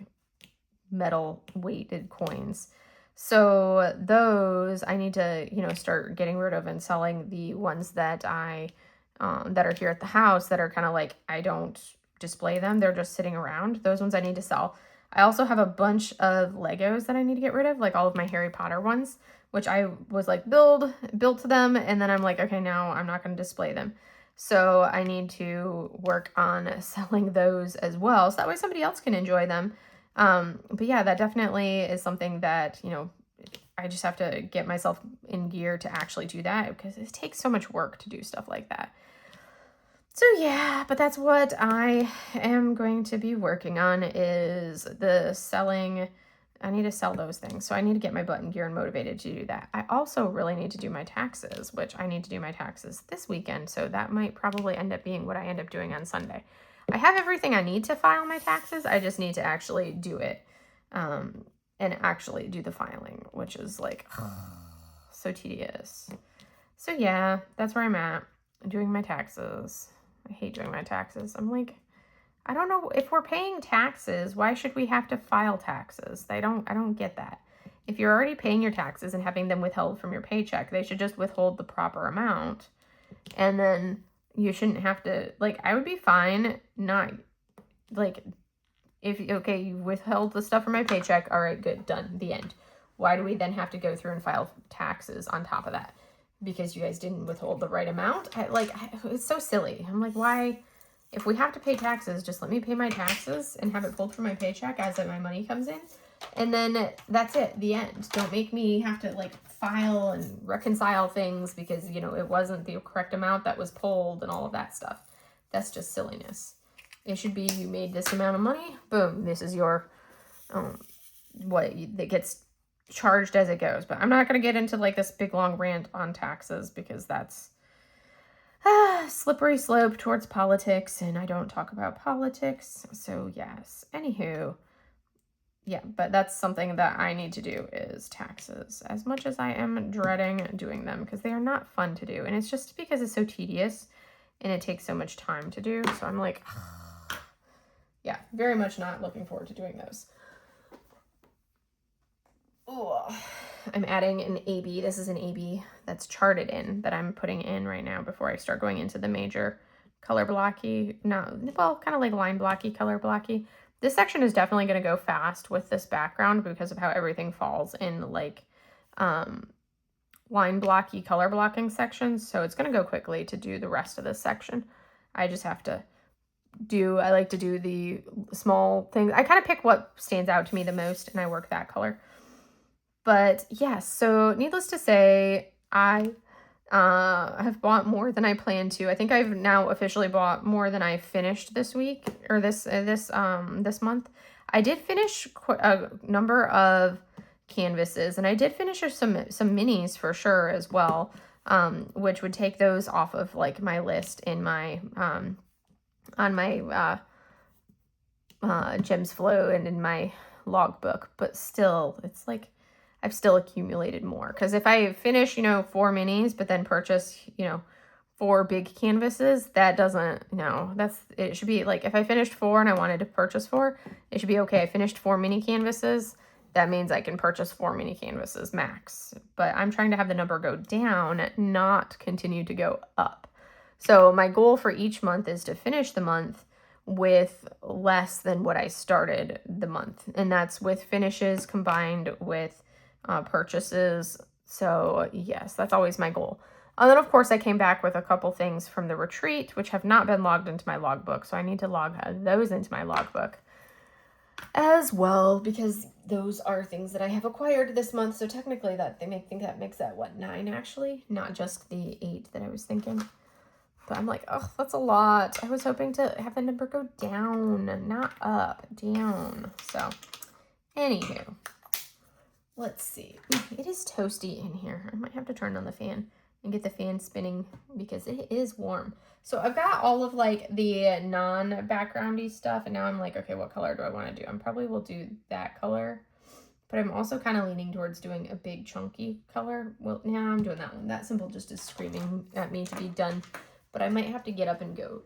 metal weighted coins. So those I need to, you know, start getting rid of and selling the ones that that are here at the house that are kind of like, I don't display them. They're just sitting around. Those ones I need to sell. I also have a bunch of Legos that I need to get rid of, like all of my Harry Potter ones, which I was like built to them, and then I'm like, okay, now I'm not going to display them. So I need to work on selling those as well, so that way somebody else can enjoy them. But yeah, that definitely is something that, you know, I just have to get myself in gear to actually do that, because it takes so much work to do stuff like that. So yeah, but that's what I am going to be working on, is the selling. I need to sell those things. So I need to get my butt in gear and motivated to do that. I also really need to do my taxes, which I need to do my taxes this weekend. So that might probably end up being what I end up doing on Sunday. I have everything I need to file my taxes. I just need to actually do it, and actually do the filing, which is like so tedious. So yeah, that's where I'm at, doing my taxes. I hate doing my taxes. I'm like, I don't know, if we're paying taxes, why should we have to file taxes? I don't get that. If you're already paying your taxes and having them withheld from your paycheck, they should just withhold the proper amount. And then you shouldn't have to, like, I would be fine not, like, okay, you withheld the stuff from my paycheck. All right, good, done, the end. Why do we then have to go through and file taxes on top of that? Because you guys didn't withhold the right amount? It's so silly. I'm like, why? If we have to pay taxes, just let me pay my taxes and have it pulled from my paycheck as my money comes in. And then that's it, the end. Don't make me have to like file and reconcile things because, you know, it wasn't the correct amount that was pulled and all of that stuff. That's just silliness. It should be, you made this amount of money, boom, this is your, that gets charged as it goes. But I'm not going to get into like this big long rant on taxes because that's slippery slope towards politics, and I don't talk about politics. So yes, anywho, yeah, but that's something that I need to do is taxes, as much as I am dreading doing them because they are not fun to do. And it's just because it's so tedious and it takes so much time to do. So I'm like, yeah, very much not looking forward to doing those. Oh, I'm adding an AB. This is an AB that's charted in that I'm putting in right now before I start going into the major color blocky. No, well, kind of like line blocky, color blocky. This section is definitely going to go fast with this background because of how everything falls in like line blocky, color blocking sections. So it's going to go quickly to do the rest of this section. I just have to I like to do the small things. I kind of pick what stands out to me the most and I work that color. But yes, so needless to say, I have bought more than I planned to. I think I've now officially bought more than I finished this week or this month. I did finish a number of canvases, and I did finish some minis for sure as well, which would take those off of like my list in my on my Gems Flow and in my logbook. But still, it's like I've still accumulated more, because if I finish, 4 minis, but then purchase, 4 big canvases, that doesn't, it should be like, if I finished 4 and I wanted to purchase 4, it should be okay. I finished 4 mini canvases. That means I can purchase 4 mini canvases max, but I'm trying to have the number go down, not continue to go up. So my goal for each month is to finish the month with less than what I started the month. And that's with finishes combined with purchases. So yes, that's always my goal. And then of course I came back with a couple things from the retreat, which have not been logged into my logbook. So I need to log those into my logbook as well, because those are things that I have acquired this month. So technically that that makes that 9 actually, not just the 8 that I was thinking. But I'm like, oh, that's a lot. I was hoping to have the number go down, not up, down. So anywho, let's see. It is toasty in here. I might have to turn on the fan and get the fan spinning because it is warm. So I've got all of like the non-backgroundy stuff, and now I'm like, okay, what color do I want to do? I probably will do that color, but I'm also kind of leaning towards doing a big chunky color. Well, yeah, I'm doing that one. That symbol just is screaming at me to be done, but I might have to get up and go,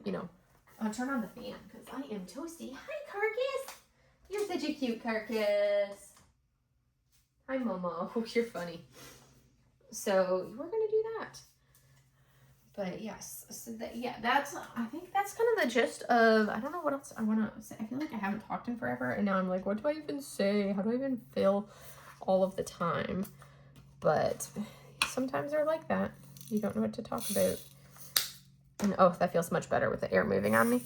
I'll turn on the fan because I am toasty. Hi, Carcass. You're such a cute Carcass. Hi, Momo. Oh, you're funny. So we're gonna do that. But yes, so I think that's kind of the gist of, I don't know what else I want to say. I feel like I haven't talked in forever, and now I'm like, what do I even say? How do I even fill all of the time? But sometimes they're like that. You don't know what to talk about. And oh, that feels much better with the air moving on me.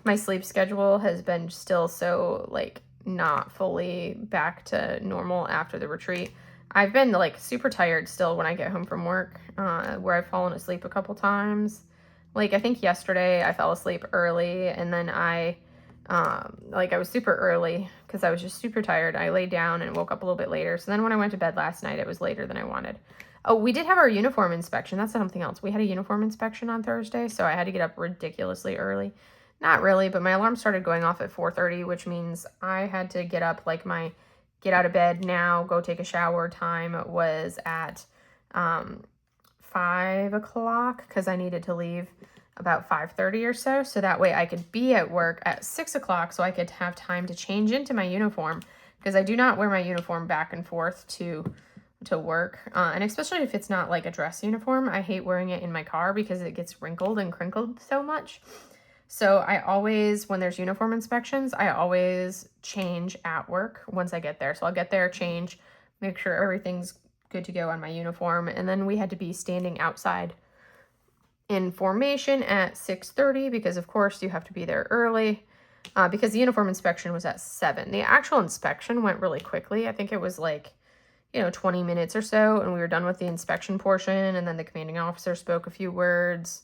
My sleep schedule has been still so like not fully back to normal after the retreat. I've been like super tired still when I get home from work, where I've fallen asleep a couple times. Like I think yesterday I fell asleep early, and then I was super early because I was just super tired. I laid down and woke up a little bit later. So then when I went to bed last night, it was later than I wanted. Oh, we did have our uniform inspection. That's something else. We had a uniform inspection on Thursday, so I had to get up ridiculously early. Not really, but my alarm started going off at 4:30, which means I had to get up, like my get out of bed now, go take a shower time was at 5 o'clock because I needed to leave about 5:30 or so. So that way I could be at work at 6 o'clock so I could have time to change into my uniform, because I do not wear my uniform back and forth to work. And especially if it's not like a dress uniform, I hate wearing it in my car because it gets wrinkled and crinkled so much. So I always, when there's uniform inspections, I always change at work once I get there. So I'll get there, change, make sure everything's good to go on my uniform. And then we had to be standing outside in formation at 6:30 because of course you have to be there early because the uniform inspection was at 7. The actual inspection went really quickly. I think it was like, 20 minutes or so, and we were done with the inspection portion, and then the commanding officer spoke a few words,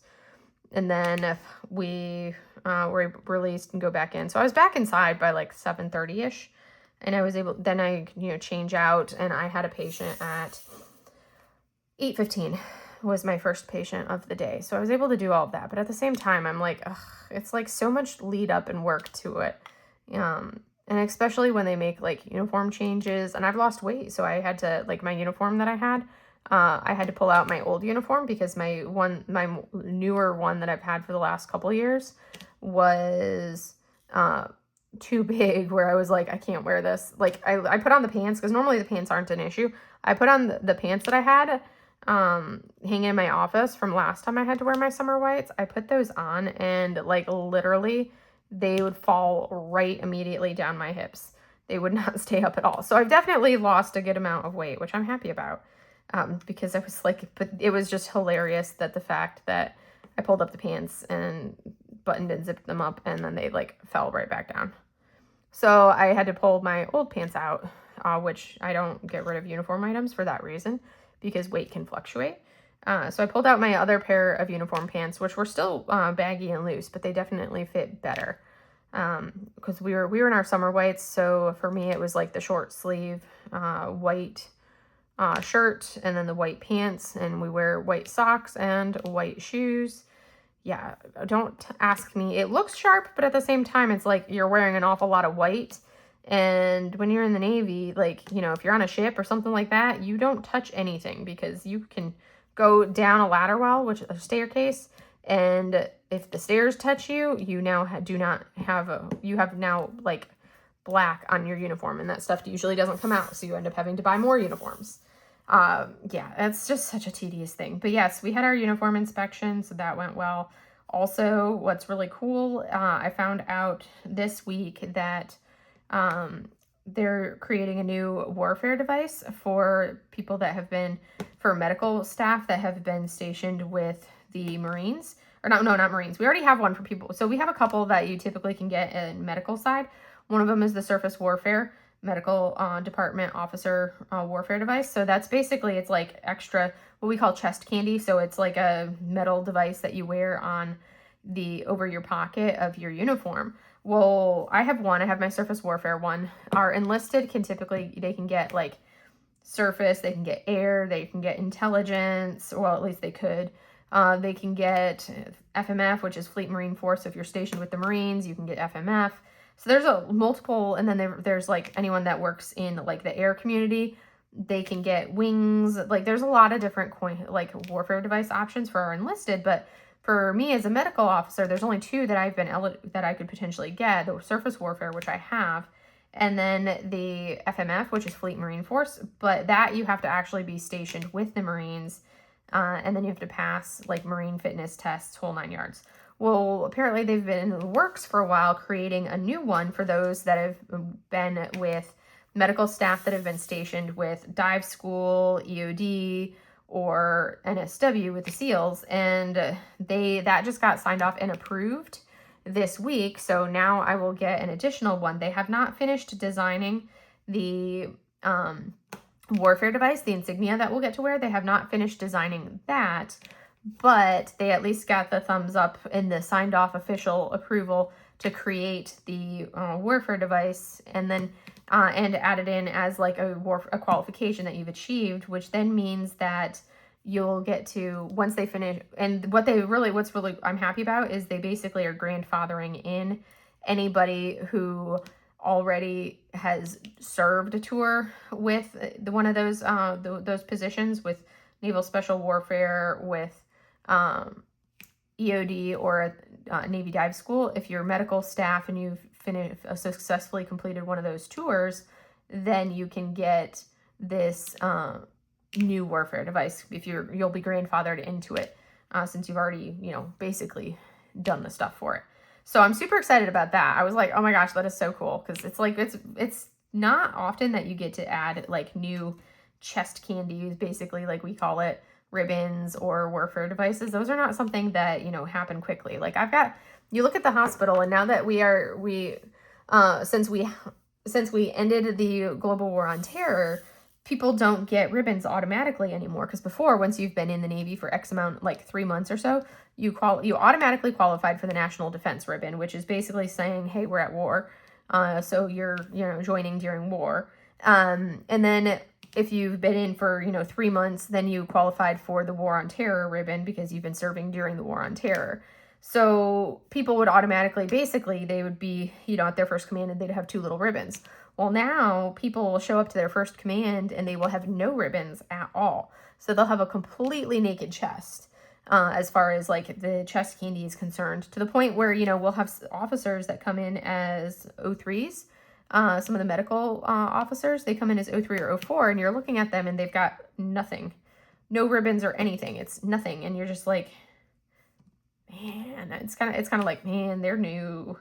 and then we were released and go back in. So I was back inside by like 7:30ish, and I was able, then I, change out, and I had a patient at 8:15 was my first patient of the day. So I was able to do all of that, but at the same time, I'm like, ugh, it's like so much lead up and work to it. And especially when they make like uniform changes, and I've lost weight. So I had to, like, my uniform that I had to pull out my old uniform because my newer one that I've had for the last couple years was too big, where I was like, I can't wear this. Like I put on the pants, because normally the pants aren't an issue. I put on the pants that I had hanging in my office from last time I had to wear my summer whites. I put those on, and like literally they would fall right immediately down my hips. They would not stay up at all. So I've definitely lost a good amount of weight, which I'm happy about, because I was like, but it was just hilarious that the fact that I pulled up the pants and buttoned and zipped them up, and then they like fell right back down. So I had to pull my old pants out, which I don't get rid of uniform items for that reason, because weight can fluctuate. So I pulled out my other pair of uniform pants, which were still baggy and loose, but they definitely fit better. Because we were in our summer whites, so for me it was like the short sleeve white shirt, and then the white pants, and we wear white socks and white shoes. Yeah, don't ask me. It looks sharp, but at the same time, it's like you're wearing an awful lot of white. And when you're in the Navy, like, if you're on a ship or something like that, you don't touch anything, because you can go down a ladder well, which is a staircase, and if the stairs touch you, you now you have now like black on your uniform, and that stuff usually doesn't come out, so you end up having to buy more uniforms. Yeah, it's just such a tedious thing. But yes, we had our uniform inspection, so that went well. Also, what's really cool, I found out this week that they're creating a new warfare device for people that have been, for medical staff that have been stationed with the Marines. Or not Marines. We already have one for people. So we have a couple that you typically can get in medical side. One of them is the Surface Warfare Medical Department Officer Warfare device. So that's basically, it's like extra, what we call chest candy. So it's like a metal device that you wear on over your pocket of your uniform. Well, I have one. I have my Surface Warfare one. Our enlisted they can get like surface, they can get air, they can get intelligence, well, at least they could. They can get FMF, which is Fleet Marine Force. So if you're stationed with the Marines, you can get FMF. So there's a multiple, and then there's like anyone that works in like the air community, they can get wings. Like there's a lot of different warfare device options for our enlisted, but for me as a medical officer, there's only two that that I could potentially get: the Surface Warfare, which I have, and then the FMF, which is Fleet Marine Force. But that you have to actually be stationed with the Marines, and then you have to pass like Marine fitness tests, whole 9 yards. Well, apparently they've been in the works for a while, creating a new one for those that have been with medical staff that have been stationed with dive school, EOD, or NSW with the SEALs, and that just got signed off and approved this week. So now I will get an additional one. They have not finished designing the warfare device, the insignia that we'll get to wear. They have not finished designing that, but they at least got the thumbs up and the signed off official approval to create the warfare device, and then and add it in as like a qualification that you've achieved, which then means that you'll get to, once they finish, and what's really I'm happy about is they basically are grandfathering in anybody who already has served a tour with one of those positions, with Naval Special Warfare, with EOD, or Navy Dive School. If you're medical staff and you've successfully completed one of those tours, then you can get this new warfare device. You'll be grandfathered into it since you've already, basically done the stuff for it. So I'm super excited about that. I was like, oh my gosh, that is so cool. Because it's like, it's not often that you get to add like new chest candies, basically, like we call it, ribbons or warfare devices. Those are not something that, you know, happen quickly. Like you look at the hospital, and now that since we ended the global war on terror, people don't get ribbons automatically anymore. Because before, once you've been in the Navy for X amount, like 3 months or so, you automatically qualified for the National Defense Ribbon, which is basically saying, hey, we're at war. So you're, you know, joining during war. And then if you've been in for, you know, 3 months, then you qualified for the War on Terror ribbon because you've been serving during the War on Terror. So people would automatically, basically, they would be, you know, at their first command and they'd have 2 little ribbons. Well, now people will show up to their first command and they will have no ribbons at all. So they'll have a completely naked chest as far as like the chest candy is concerned, to the point where, you know, we'll have officers that come in as O3s. Some of the medical officers, they come in as O3 or O4, and you're looking at them and they've got nothing, no ribbons or anything. It's nothing. And you're just like, man, it's kind of like, man, they're new.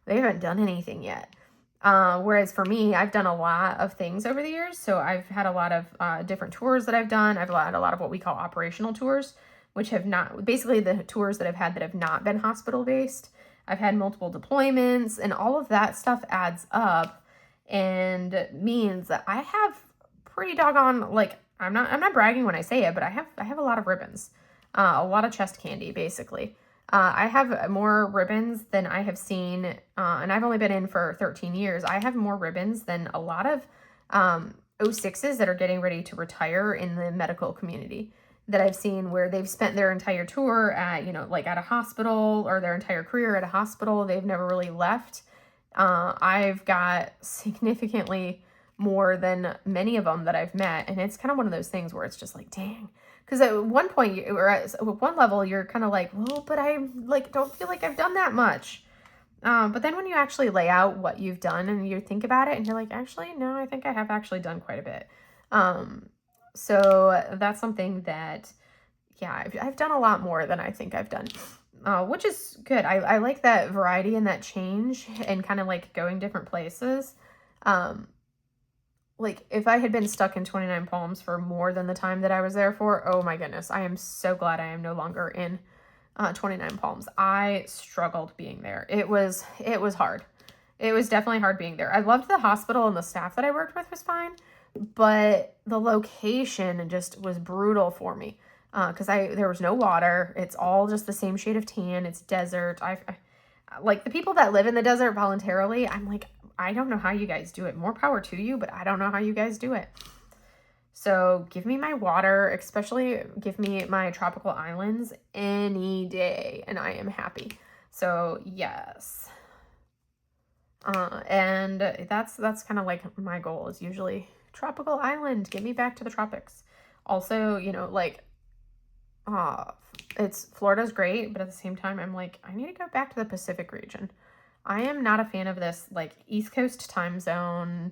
They haven't done anything yet. Whereas for me, I've done a lot of things over the years. So I've had a lot of different tours that I've done. I've had a lot of what we call operational tours, which have not, basically the tours that I've had that have not been hospital based. I've had multiple deployments, and all of that stuff adds up and means that I have pretty doggone, like, I'm not bragging when I say it, but I have a lot of ribbons, a lot of chest candy, basically. I have more ribbons than I have seen, and I've only been in for 13 years. I have more ribbons than a lot of O6s that are getting ready to retire in the medical community that I've seen, where they've spent their entire tour at, you know, like at a hospital, or their entire career at a hospital. They've never really left. I've got significantly more than many of them that I've met. And it's kind of one of those things where it's just like, dang. Because at one point, or at one level, you're kind of like, well, but I like don't feel like I've done that much. But then when you actually lay out what you've done and you think about it, and you're like, actually, no, I think I have actually done quite a bit. So that's something that, yeah, I've done a lot more than I think I've done, which is good. I like that variety and that change and kind of like going different places. Like if I had been stuck in 29 Palms for more than the time that I was there for, oh my goodness, I am so glad I am no longer in 29 Palms. I struggled being there. It was hard. It was definitely hard being there. I loved the hospital, and the staff that I worked with was fine, but the location just was brutal for me because there was no water. It's all just the same shade of tan. It's desert. I like the people that live in the desert voluntarily. I'm like, I don't know how you guys do it. More power to you, but I don't know how you guys do it. So give me my water, especially give me my tropical islands any day, and I am happy. So yes. And that's kind of like my goal is usually tropical island, get me back to the tropics. Also, you know, like, Florida's great, but at the same time, I'm like, I need to go back to the Pacific region. I am not a fan of this, like, East Coast time zone,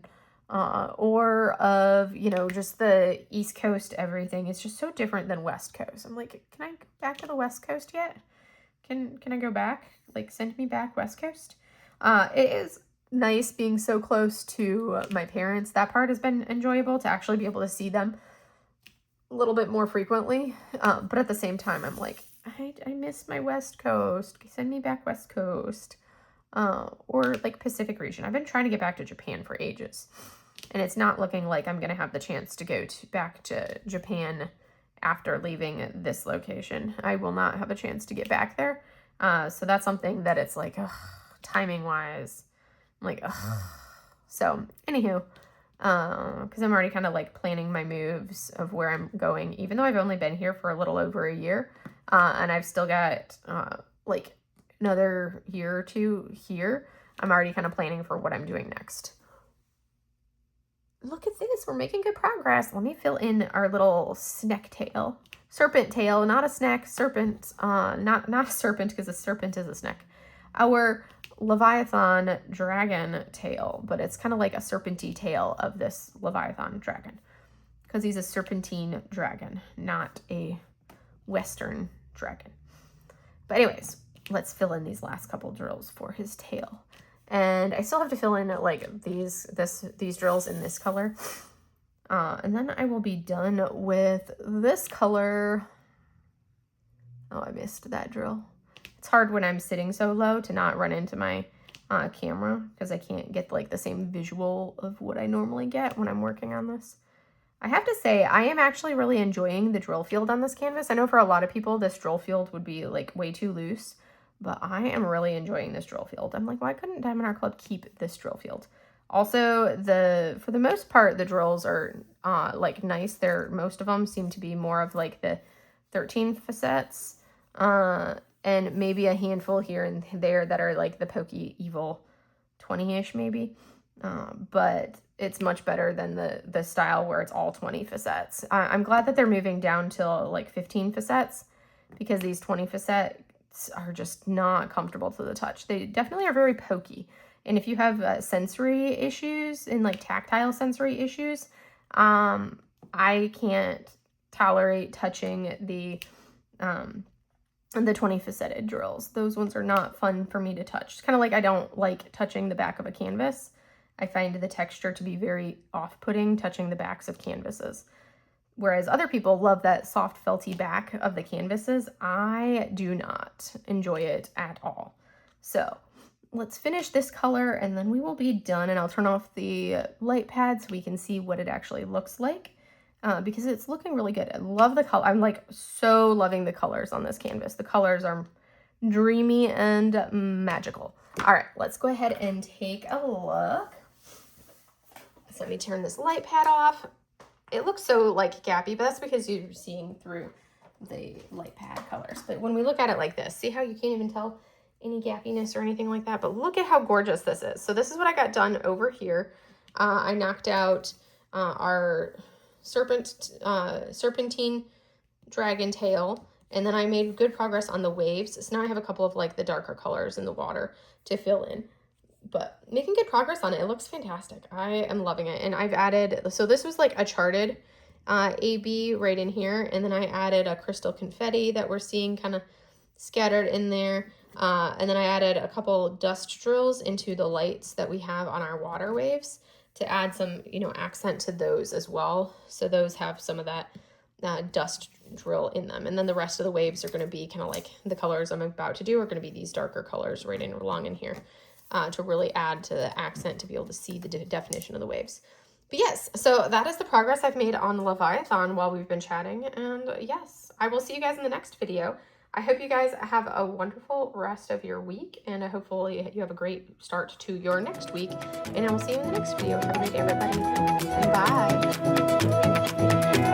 or of, you know, just the East Coast everything. It's just so different than West Coast. I'm like, can I go back to the West Coast yet? Can I go back? Like, send me back West Coast? It is nice being so close to my parents. That part has been enjoyable, to actually be able to see them a little bit more frequently. But at the same time, I'm like, I miss my West Coast. Send me back West Coast. Or like Pacific region. I've been trying to get back to Japan for ages, and it's not looking like I'm going to have the chance to go back to Japan after leaving this location. I will not have a chance to get back there. So that's something that it's like, timing wise, I'm like, so anywho, because I'm already kind of like planning my moves of where I'm going, even though I've only been here for a little over a year, and I've still got like another year or two here. I'm already kind of planning for what I'm doing next. Look at this, we're making good progress. Let me fill in our little snack tail. Serpent tail, not a snack, serpent, not a serpent, because a serpent is a snack. Our Leviathan dragon tail, but it's kind of like a serpenty tail of this Leviathan dragon, because he's a serpentine dragon, not a Western dragon. But anyways, let's fill in these last couple drills for his tail. And I still have to fill in like these drills in this color. And then I will be done with this color. Oh, I missed that drill. It's hard when I'm sitting so low to not run into my camera because I can't get like the same visual of what I normally get when I'm working on this. I have to say, I am actually really enjoying the drill field on this canvas. I know for a lot of people, this drill field would be like way too loose, but I am really enjoying this drill field. I'm like, why couldn't Diamond Art Club keep this drill field? Also, for the most part, the drills are like nice. Most of them seem to be more of like the 13 facets, and maybe a handful here and there that are like the pokey evil 20-ish maybe. But it's much better than the style where it's all 20 facets. I'm glad that they're moving down to like 15 facets because these 20 facets are just not comfortable to the touch. They definitely are very pokey. And if you have sensory issues and like tactile sensory issues, I can't tolerate touching the 20 faceted drills. Those ones are not fun for me to touch. It's kind of like I don't like touching the back of a canvas. I find the texture to be very off-putting touching the backs of canvases. Whereas other people love that soft felty back of the canvases, I do not enjoy it at all. So let's finish this color and then we will be done, and I'll turn off the light pad so we can see what it actually looks like because it's looking really good. I love the color. I'm like so loving the colors on this canvas. The colors are dreamy and magical. All right, let's go ahead and take a look. So let me turn this light pad off. It looks so like gappy, but that's because you're seeing through the light pad colors. But when we look at it like this, see how you can't even tell any gappiness or anything like that? But look at how gorgeous this is. So this is what I got done over here. I knocked out our serpentine dragon tail, and then I made good progress on the waves. So now I have a couple of like the darker colors in the water to fill in. But making good progress on it. It looks fantastic. I am loving it. And I've added, so this was like a charted AB right in here. And then I added a crystal confetti that we're seeing kind of scattered in there. And then I added a couple dust drills into the lights that we have on our water waves to add some, accent to those as well. So those have some of that dust drill in them. And then the rest of the waves are going to be kind of like the colors I'm about to do are going to be these darker colors right along in here. To really add to the accent to be able to see the definition of the waves. But yes, so that is the progress I've made on the Leviathan while we've been chatting. And yes, I will see you guys in the next video. I hope you guys have a wonderful rest of your week, and hopefully you have a great start to your next week. And I will see you in the next video. Have a great day, everybody. Bye.